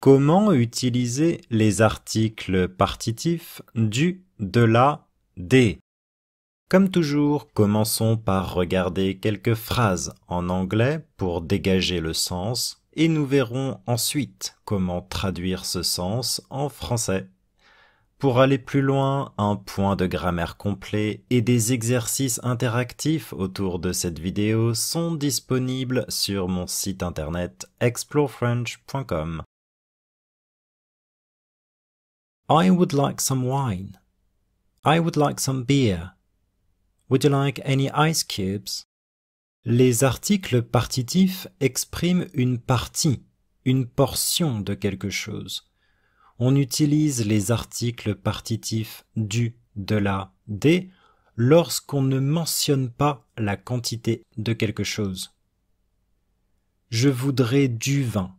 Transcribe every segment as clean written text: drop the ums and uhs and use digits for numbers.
Comment utiliser les articles partitifs du, de la, des? Comme toujours, commençons par regarder quelques phrases en anglais pour dégager le sens et nous verrons ensuite comment traduire ce sens en français. Pour aller plus loin, un point de grammaire complet et des exercices interactifs autour de cette vidéo sont disponibles sur mon site internet explorefrench.com. I would like some wine. I would like some beer. Would you like any ice cubes? Les articles partitifs expriment une partie, une portion de quelque chose. On utilise les articles partitifs du, de la, des lorsqu'on ne mentionne pas la quantité de quelque chose. Je voudrais du vin.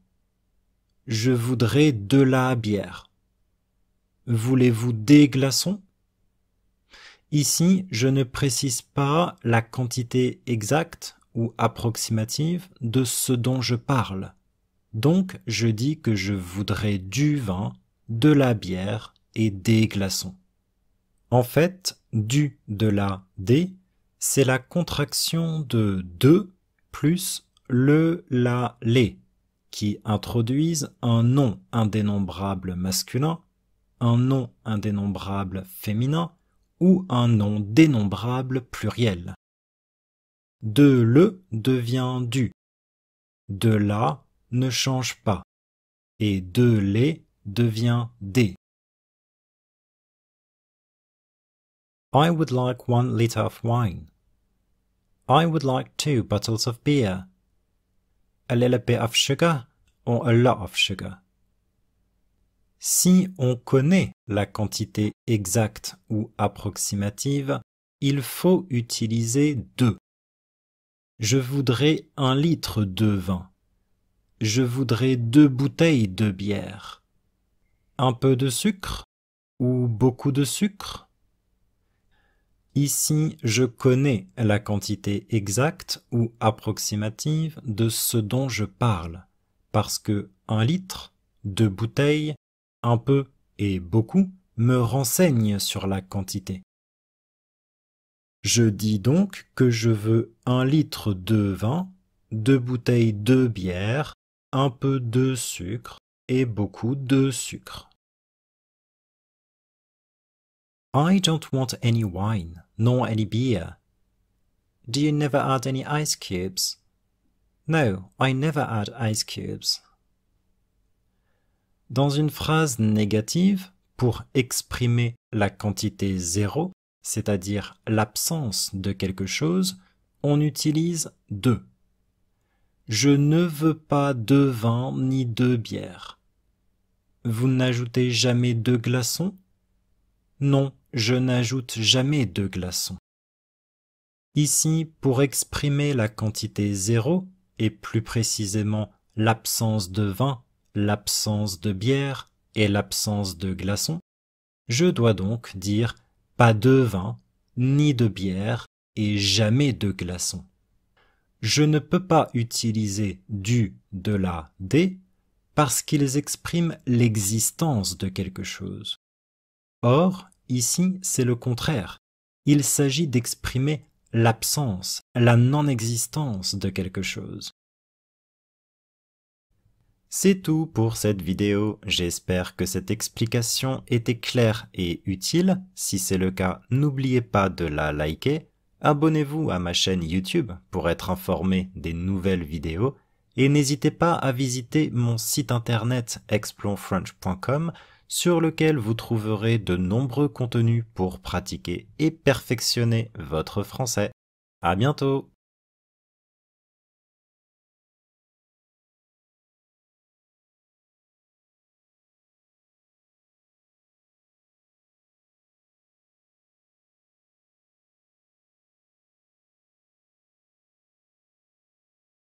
Je voudrais de la bière. Voulez-vous des glaçons? Ici, je ne précise pas la quantité exacte ou approximative de ce dont je parle. Donc, je dis que je voudrais du vin, de la bière et des glaçons. En fait, du, de la, des, c'est la contraction de plus le, la, les, qui introduisent un nom indénombrable masculin, un nom indénombrable féminin ou un nom dénombrable pluriel. De le devient du. De la ne change pas. Et de les devient des. I would like 1 liter of wine. I would like 2 bottles of beer. A little bit of sugar or a lot of sugar. Si on connaît la quantité exacte ou approximative, il faut utiliser de. Je voudrais 1 litre de vin. Je voudrais 2 bouteilles de bière. Un peu de sucre ou beaucoup de sucre? Ici, je connais la quantité exacte ou approximative de ce dont je parle, parce que 1 litre, 2 bouteilles, un peu et beaucoup me renseignent sur la quantité. Je dis donc que je veux 1 litre de vin, 2 bouteilles de bière, un peu de sucre et beaucoup de sucre. I don't want any wine, nor any beer. Do you never add any ice cubes? No, I never add ice cubes. Dans une phrase négative, pour exprimer la quantité 0, c'est-à-dire l'absence de quelque chose, on utilise de. Je ne veux pas de vin ni de bière. Vous n'ajoutez jamais de glaçons? Non, je n'ajoute jamais de glaçons. Ici, pour exprimer la quantité 0, et plus précisément l'absence de vin, l'absence de bière et l'absence de glaçons, je dois donc dire pas de vin, ni de bière et jamais de glaçons. Je ne peux pas utiliser du, de la, des parce qu'ils expriment l'existence de quelque chose. Or, ici, c'est le contraire. Il s'agit d'exprimer l'absence, la non-existence de quelque chose. C'est tout pour cette vidéo, j'espère que cette explication était claire et utile. Si c'est le cas, n'oubliez pas de la liker, abonnez-vous à ma chaîne YouTube pour être informé des nouvelles vidéos et n'hésitez pas à visiter mon site internet explorefrench.com sur lequel vous trouverez de nombreux contenus pour pratiquer et perfectionner votre français. À bientôt!